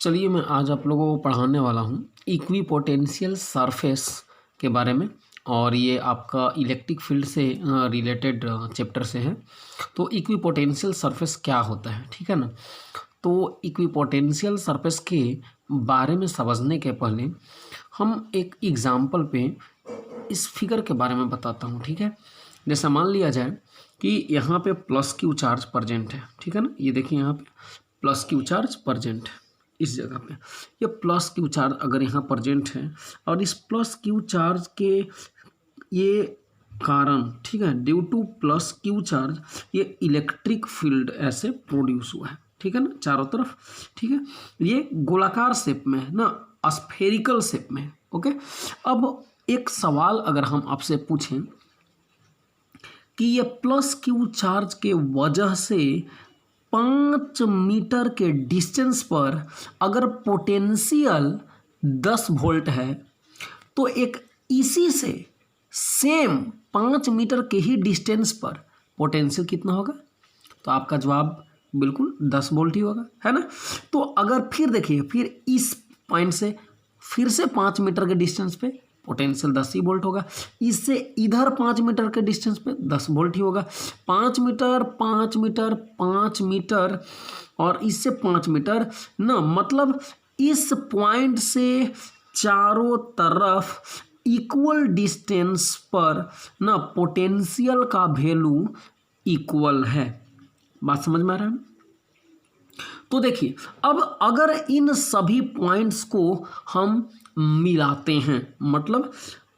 चलिए मैं आज आप लोगों को पढ़ाने वाला हूँ इक्विपोटेंशियल सरफेस के बारे में। और ये आपका इलेक्ट्रिक फील्ड से रिलेटेड चैप्टर से है। तो इक्विपोटेंशियल सरफेस क्या होता है, ठीक है ना। तो इक्विपोटेंशियल सरफेस के बारे में समझने के पहले हम एक एग्जाम्पल पे इस फिगर के बारे में बताता हूँ, ठीक है। जैसा मान लिया जाए कि यहाँ पे प्लस क्यू चार्ज प्रजेंट है, ठीक है ना। ये देखिए यहाँ पे प्लस क्यू चार्ज प्रजेंट है इस जगह पे। ये प्लस क्यू चार्ज अगर यहाँ प्रजेंट है और इस प्लस क्यू चार्ज के ये कारण, ठीक है, due two plus Q charge ये इलेक्ट्रिक फील्ड ऐसे प्रोड्यूस हुआ है, ठीक है ना, चारों तरफ, ठीक है। ये गोलाकार शेप में है ना, स्फेरिकल शेप में है, ओके। अब एक सवाल अगर हम आपसे पूछें कि ये प्लस क्यू चार्ज के वजह से 5 मीटर के डिस्टेंस पर अगर पोटेंशियल 10 वोल्ट है तो एक इसी से सेम 5 मीटर के ही डिस्टेंस पर पोटेंशियल कितना होगा? तो आपका जवाब बिल्कुल 10 वोल्ट ही होगा, है ना। तो अगर फिर देखिए, फिर इस पॉइंट से फिर से 5 मीटर के डिस्टेंस पे पोटेंशियल 10 ही वोल्ट होगा। इससे इधर 5 मीटर के डिस्टेंस पे 10 वोल्ट ही होगा। 5 मीटर 5 मीटर 5 मीटर और इससे 5 मीटर ना, मतलब इस पॉइंट से चारों तरफ इक्वल डिस्टेंस पर ना पोटेंशियल का वैल्यू इक्वल है। बात समझ में आ रहा है? तो देखिए, अब अगर इन सभी पॉइंट्स को हम मिलाते हैं, मतलब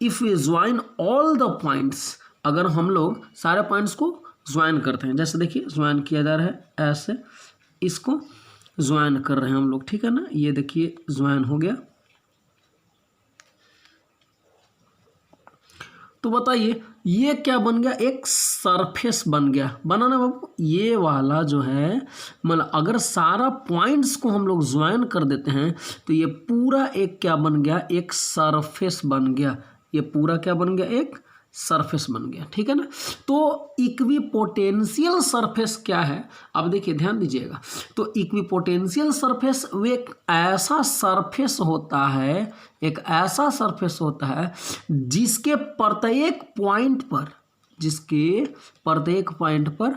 if we join all the points, अगर हम लोग सारे पॉइंट्स को ज्वाइन करते हैं, जैसे देखिए ज्वाइन किया जा रहा है ऐसे, इसको ज्वाइन कर रहे हैं हम लोग, ठीक है ना। ये देखिए ज्वाइन हो गया। तो बताइए ये क्या बन गया? एक सरफेस बन गया, बना ना बाबू। ये वाला जो है, मतलब अगर सारा पॉइंट्स को हम लोग ज्वाइन कर देते हैं तो ये पूरा एक क्या बन गया? एक सरफेस बन गया। ये पूरा क्या बन गया? एक सरफेस बन गया, ठीक है ना। तो इक्विपोटेंशियल सरफेस क्या है? अब देखिए ध्यान दीजिएगा। तो इक्विपोटेंशियल सरफेस वो एक ऐसा सरफेस होता है, एक ऐसा सरफेस होता है जिसके प्रत्येक पॉइंट पर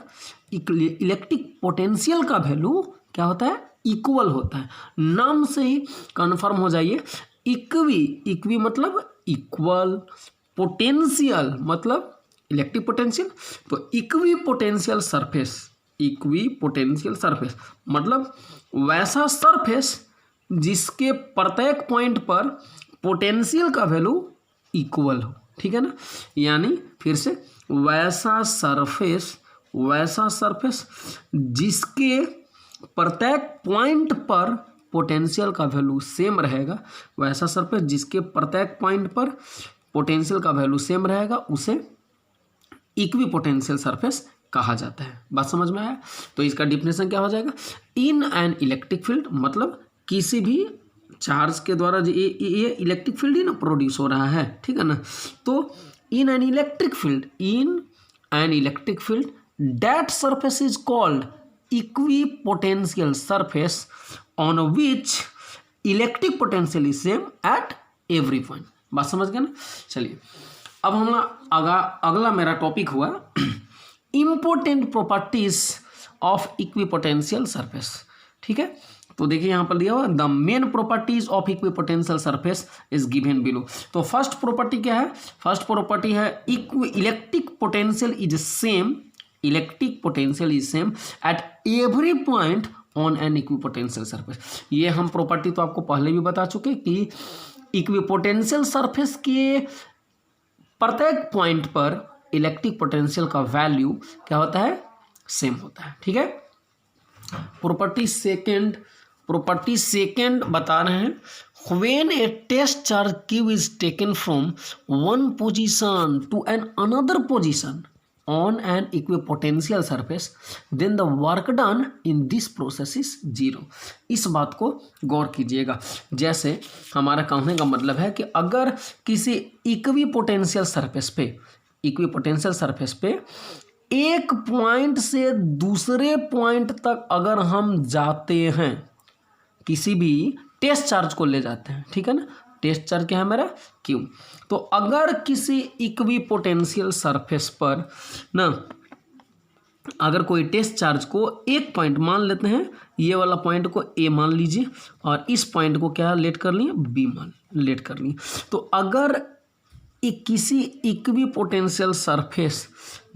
इलेक्ट्रिक पोटेंशियल का वैल्यू क्या होता है? इक्वल होता है। नाम से ही कन्फर्म हो जाइए। इक्वी मतलब इक्वल, पोटेंशियल मतलब इलेक्ट्रिक पोटेंशियल। तो इक्वी पोटेंशियल सरफेस मतलब वैसा सरफेस जिसके प्रत्येक पॉइंट पर पोटेंशियल का वैल्यू इक्वल हो, ठीक है ना। यानी फिर से वैसा सरफेस जिसके प्रत्येक पॉइंट पर पोटेंशियल का वैल्यू सेम रहेगा, वैसा सरफेस जिसके प्रत्येक पॉइंट पर पोटेंशियल का वैल्यू सेम रहेगा, उसे इक्विपोटेंशियल सरफेस कहा जाता है। बात समझ में आया? तो इसका डिफिनेशन क्या हो जाएगा? इन एन इलेक्ट्रिक फील्ड, मतलब किसी भी चार्ज के द्वारा ये इलेक्ट्रिक फील्ड ही ना प्रोड्यूस हो रहा है, ठीक है ना। तो in an electric field that surface is called equipotential surface on which electric potential is same at every point. बात समझ गए ना। चलिए अब हम अगला मेरा टॉपिक हुआ important properties of equipotential surface, ठीक है। तो देखिए यहाँ पर दिया हुआ the main properties of equipotential surface is given below. तो फर्स्ट प्रॉपर्टी क्या है? फर्स्ट प्रॉपर्टी है electric potential is same at every point on an equipotential surface. ये हम प्रॉपर्टी तो आपको पहले भी बता चुके कि इक्विपोटेंशियल सरफेस के प्रत्येक पॉइंट पर इलेक्ट्रिक पोटेंशियल का वैल्यू क्या होता है? सेम होता है, ठीक है। प्रॉपर्टी सेकेंड बता रहे हैं when a test charge q is taken from one position to an another position on an equipotential surface then the work done in this process is 0। इस बात को गौर कीजिएगा। जैसे हमारा कहने का मतलब है कि अगर किसी इक्विपोटेंशियल सरफेस पे एक पॉइंट से दूसरे पॉइंट तक अगर हम जाते हैं, किसी भी टेस्ट चार्ज को ले जाते हैं, ठीक है ना। टेस्ट चार्ज क्या है मेरा Q। तो अगर किसी इक्विपोटेंशियल सरफेस पर ना, अगर कोई टेस्ट चार्ज को एक पॉइंट मान लेते हैं, ये वाला पॉइंट को A मान लीजिए और इस पॉइंट को क्या लेट कर लिए, B मान लेट कर लिए। तो अगर किसी इक्विपोटेंशियल सरफेस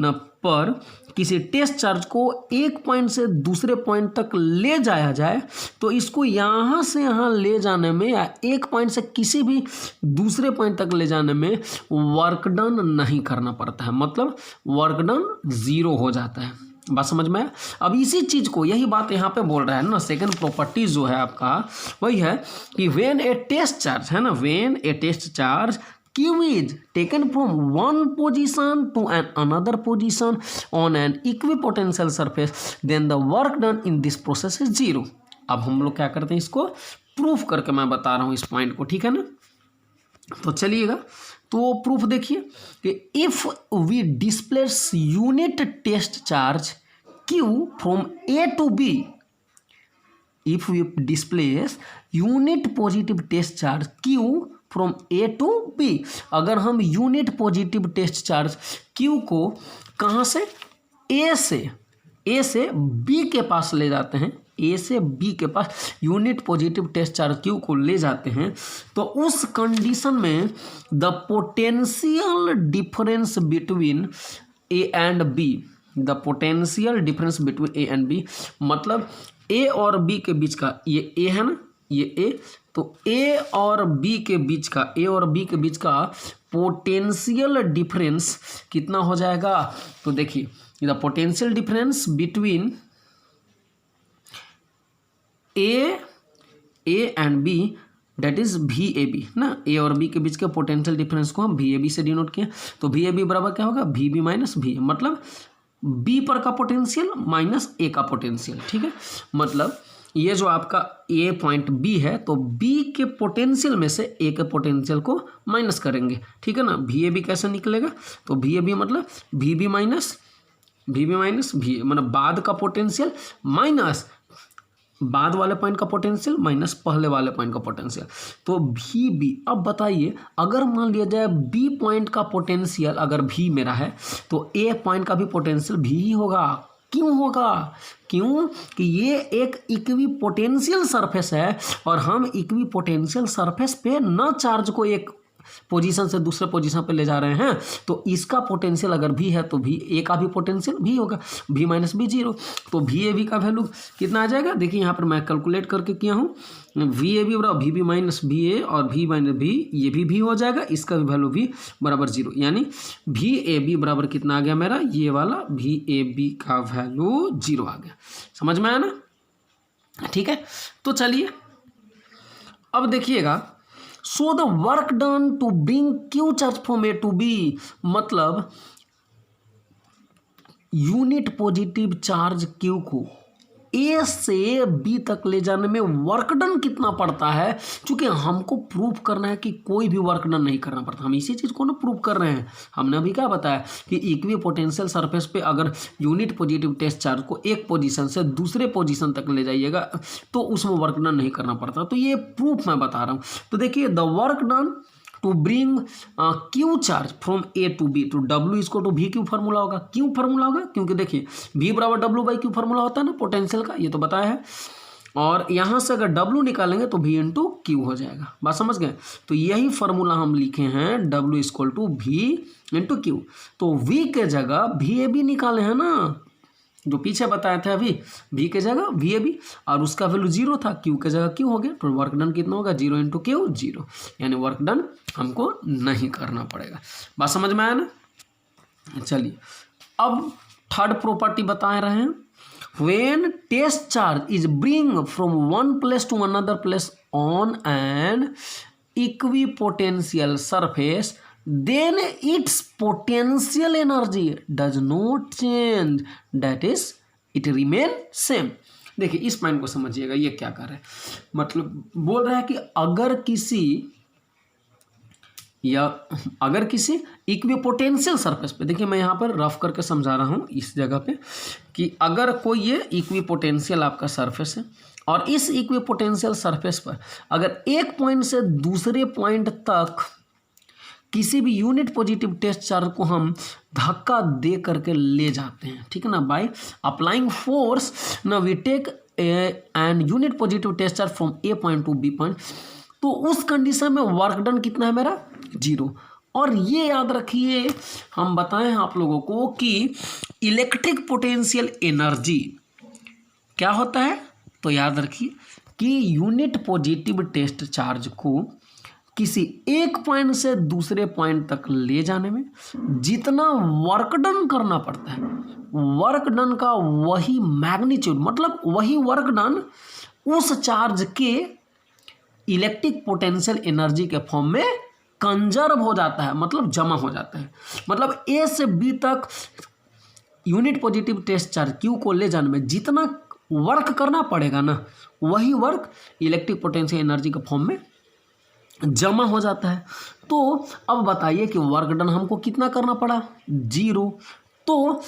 न पर किसी टेस्ट चार्ज को एक पॉइंट से दूसरे पॉइंट तक ले जाया जाए, तो इसको यहाँ से यहाँ ले जाने में या एक पॉइंट से किसी भी दूसरे पॉइंट तक ले जाने में वर्क डन नहीं करना पड़ता है, मतलब वर्क डन 0 हो जाता है। बात समझ में आया। अब इसी चीज़ को, यही बात यहाँ पे बोल रहा है ना, सेकंड प्रॉपर्टी जो है आपका वही है कि व्हेन ए टेस्ट चार्ज है ना, when a test charge Q is taken from one position to another position on an equipotential surface, then the work done in this process is 0। अब हम लोग क्या करते हैं, इसको प्रूफ करके मैं बता रहा हूँ इस पॉइंट को, ठीक है ना। तो चलिएगा, तो प्रूफ देखिए कि if we displace unit test charge Q from A to B, if we displace unit positive test charge Q from A to B, अगर हम unit positive test charge Q को कहाँ से, A से B के पास ले जाते हैं, A से B के पास unit positive test charge Q को ले जाते हैं, तो उस कंडीशन में the potential difference between A and B, the potential difference between A and B, मतलब A और B के बीच का, ये A है ना, ये A, तो A और B के बीच का पोटेंशियल डिफरेंस कितना हो जाएगा, तो देखिए the potential difference between A and B that is VAB ना, A और B के बीच के पोटेंशियल डिफरेंस को हम VAB से डिनोट किए, तो VAB बराबर क्या होगा, VB माइनस VA, मतलब B पर का पोटेंशियल माइनस A का पोटेंशियल, ठीक है। मतलब ये जो आपका A पॉइंट B है, तो B के पोटेंशियल में से A के पोटेंशियल को माइनस करेंगे, ठीक है ना। VAB कैसे निकलेगा, तो VAB मतलब VB माइनस VA, मतलब बाद का पोटेंशियल माइनस बाद वाले पॉइंट का पोटेंशियल माइनस पहले वाले पॉइंट का पोटेंशियल, तो VB। अब बताइए, अगर मान लिया जाए B पॉइंट का पोटेंशियल अगर V मेरा है, तो A पॉइंट का भी पोटेंशियल V ही होगा। क्यों होगा, क्यों कि ये एक इक्विपोटेंशियल सरफेस है और हम इक्विपोटेंशियल सरफेस पे न चार्ज को एक पोजीशन से दूसरे पोजीशन पे ले जा रहे हैं, तो इसका पोटेंशियल अगर भी है तो भी A का भी पोटेंशियल भी होगा, V माइनस B 0। तो VAB का वैल्यू कितना आ जाएगा, देखिए यहाँ पर मैं कैलकुलेट करके किया हूँ, VAB बराबर VB माइनस BA और V माइनस B, ये भी V हो जाएगा, इसका भी वैल्यू V बराबर 0, यानी VAB बराबर कितना आ गया मेरा, ये वाला VAB का वैल्यू 0 आ गया। समझ में आया ना, ठीक है। तो चलिए अब देखिएगा, so the work done to bring Q charge from A to B, मतलब यूनिट पॉजिटिव चार्ज Q को A से B तक ले जाने में वर्क डन कितना पड़ता है, क्योंकि हमको प्रूव करना है कि कोई भी वर्क डन नहीं करना पड़ता, हम इसी चीज़ को ना प्रूव कर रहे हैं। हमने अभी क्या बताया कि इक्विपोटेंशियल सरफेस पे अगर यूनिट पॉजिटिव टेस्ट चार्ज को एक पोजीशन से दूसरे पोजीशन तक ले जाइएगा तो उसमें वर्क डन नहीं करना पड़ता, तो ये प्रूफ मैं बता रहा हूँ। तो देखिए, the work done to bring Q charge from A to B, तो W इसको तो V Q फार्मूला होगा, क्यों फार्मूला होगा, क्योंकि देखिए V बराबर W बाई Q फार्मूला होता है ना पोटेंशियल का, ये तो बताया है। और यहाँ से अगर W निकालेंगे तो V इंटू Q हो जाएगा, बात समझ गए। तो यही फार्मूला हम लिखे हैं, W equal to V into Q। तो V के जगह VAB निकाले हैं ना, जो पीछे बताया था अभी, V के जगह VAB और उसका वैल्यू 0 था, Q के जगह Q हो गया, तो वर्क डन कितना होगा, 0 इंटू Q 0, यानी वर्क डन हमको नहीं करना पड़ेगा। बात समझ में आया ना। चलिए अब थर्ड प्रॉपर्टी बता रहे हैं, when test charge is bring from one place to another place on an equipotential surface, then its potential energy does not change, that is it remain same। देखिए इस पॉइंट को समझिएगा, ये क्या कर रहा है, मतलब बोल रहा है कि अगर किसी या अगर किसी इक्विपोटेंशियल सरफेस पे, देखिए मैं यहाँ पर रफ करके समझा रहा हूँ इस जगह पे कि अगर कोई ये इक्विपोटेंशियल आपका सरफेस है और इस इक्विपोटेंशियल सरफेस पर अगर एक पॉइंट से दूसरे पॉइंट तक किसी भी यूनिट पॉजिटिव टेस्ट चार्ज को हम धक्का दे करके ले जाते हैं, ठीक है ना, बाय अप्लाइंग फोर्स ना we take an unit positive test charge from A point to B point, तो उस कंडीशन में वर्क डन कितना है मेरा 0। और ये याद रखिए हम बताएं आप लोगों को कि इलेक्ट्रिक पोटेंशियल एनर्जी क्या होता है, तो याद रखिए कि यूनिट पॉजिटिव टेस्ट चार्ज को किसी एक पॉइंट से दूसरे पॉइंट तक ले जाने में जितना वर्क डन करना पड़ता है, वर्क डन का वही मैग्नीट्यूड, मतलब वही वर्क डन उस चार्ज के इलेक्ट्रिक पोटेंशियल एनर्जी के फॉर्म में कंजर्व हो जाता है, मतलब जमा हो जाता है। मतलब ए से बी तक unit positive test charge Q को ले जाने में जितना वर्क करना पड़ेगा ना, वही वर्क इलेक्ट्रिक पोटेंशियल एनर्जी के फॉर्म में जमा हो जाता है। तो अब बताइए कि वर्क डन हमको कितना करना पड़ा 0। तो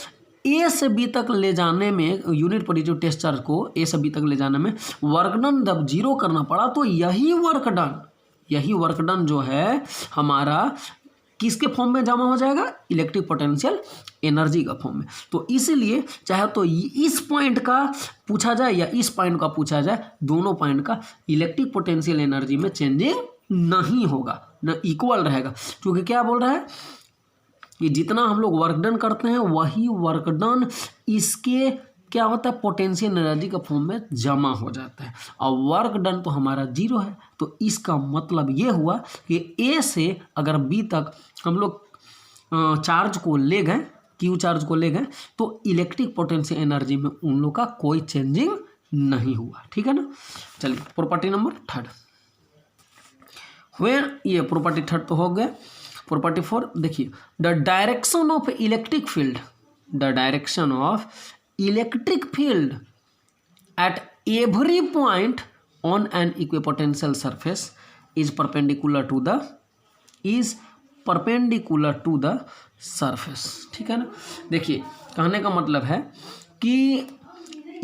ए से बी तक ले जाने में यूनिट पॉजिटिव टेस्ट चार्ज को ए से बी तक ले जाने में वर्क डन जब 0 करना पड़ा, तो यही वर्क डन जो है हमारा किसके फॉर्म में जमा हो जाएगा, इलेक्ट्रिक पोटेंशियल एनर्जी का फॉर्म में। तो इसीलिए चाहे तो इस पॉइंट का पूछा जाए या इस पॉइंट का पूछा जाए, दोनों पॉइंट का इलेक्ट्रिक पोटेंशियल एनर्जी में चेंजिंग नहीं होगा, न इक्वल रहेगा, क्योंकि क्या बोल रहा है कि जितना हम लोग वर्क डन करते हैं वही वर्क डन इसके क्या होता है, पोटेंशियल एनर्जी का फॉर्म में जमा हो जाता है। और वर्क डन तो हमारा 0 है, तो इसका मतलब ये हुआ कि ए से अगर बी तक हम लोग चार्ज को ले गए, क्यू चार्ज को ले गए, तो इलेक्ट्रिक पोटेंशियल एनर्जी में उन लोग का कोई चेंजिंग नहीं हुआ, ठीक है ना। चलिए प्रॉपर्टी नंबर 3 वेयर, ये प्रॉपर्टी 3 तो हो गया। प्रॉपर्टी 4 देखिए, the direction of electric field, the direction of electric field at every point on an equipotential surface is perpendicular to the surface, ठीक है ना। देखिए कहने का मतलब है कि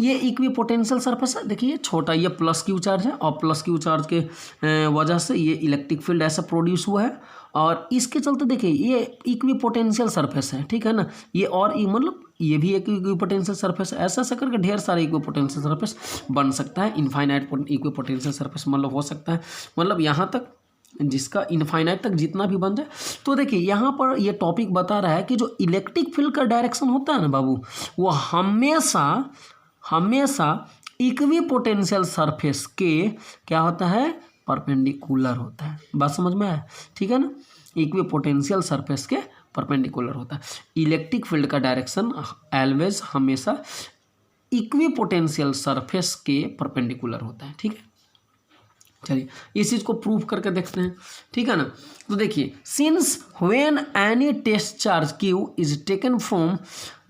ये इक्विपोटेंशियल सरफेस है, देखिए छोटा, ये प्लस क्यू चार्ज है और प्लस क्यू चार्ज के वजह से ये इलेक्ट्रिक फील्ड ऐसा प्रोड्यूस हुआ है, और इसके चलते देखिए ये इक्विपोटेंशियल सरफेस है, ठीक है ना। ये और मतलब ये भी एक इक्विपोटेंशियल सरफेस है, ऐसा करके ढेर सारे इक्विपोटेंशियल सरफेस बन सकता है। इनफाइनाइट इक्विपोटेंशियल सरफेस मतलब हो सकता है, मतलब यहाँ तक जिसका इनफाइनाइट तक जितना भी बन जाए। तो देखिए यहाँ पर ये टॉपिक बता रहा है कि जो इलेक्ट्रिक फील्ड का डायरेक्शन होता है ना बाबू, वो हमेशा इक्विपोटेंशियल सरफेस के क्या होता है, परपेंडिकुलर होता है। बात समझ में आया, ठीक है ना। इक्विपोटेंशियल सरफेस के परपेंडिकुलर होता है। इलेक्ट्रिक फील्ड का डायरेक्शन ऑलवेज हमेशा इक्विपोटेंशियल सरफेस के परपेंडिकुलर होता है, ठीक है। चलिए इस चीज़ को प्रूव करके देखते हैं, ठीक है ना। तो देखिए, since when any test charge Q is taken from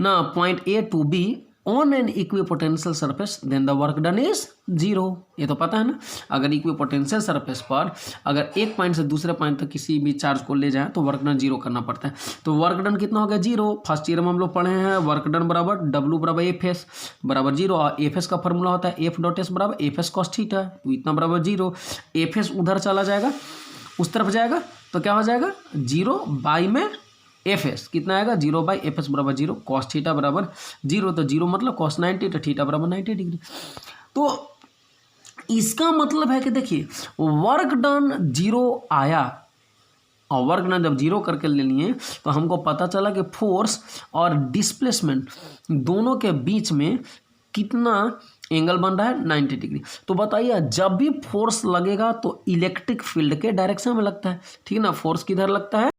ना point A to B on an equipotential surface then the work done is 0। ये तो पता है ना, अगर इक्विपोटेंशियल सरफेस पर अगर एक पॉइंट से दूसरे पॉइंट तक किसी भी चार्ज को ले जाए तो वर्क डन 0 करना पड़ता है। तो वर्क डन कितना हो गया 0। फर्स्ट ईयर में हम लोग पढ़े हैं वर्क डन बराबर W बराबर एफ एस बराबर 0, और एफ एस का फॉर्मूला होता है एफ डॉट एस बराबर एफ एस कॉस थीटा, तो इतना बराबर 0। एफ एस उधर चला जाएगा, उस तरफ जाएगा, तो क्या हो जाएगा 0 बाई में एफ एस कितना आएगा 0 बाई एफ एस बराबर 0, कॉस थीटा बराबर 0, तो 0 मतलब कॉस 90, तो थीटा बराबर 90 डिग्री। तो इसका मतलब है कि देखिए वर्क डन 0 आया, और वर्क डन जब 0 करके ले लिए तो हमको पता चला कि फोर्स और डिस्प्लेसमेंट दोनों के बीच में कितना एंगल बन रहा है 90 डिग्री। तो बताइए जब भी फोर्स लगेगा तो इलेक्ट्रिक फील्ड के डायरेक्शन में लगता है, ठीक है ना। फोर्स किधर लगता है,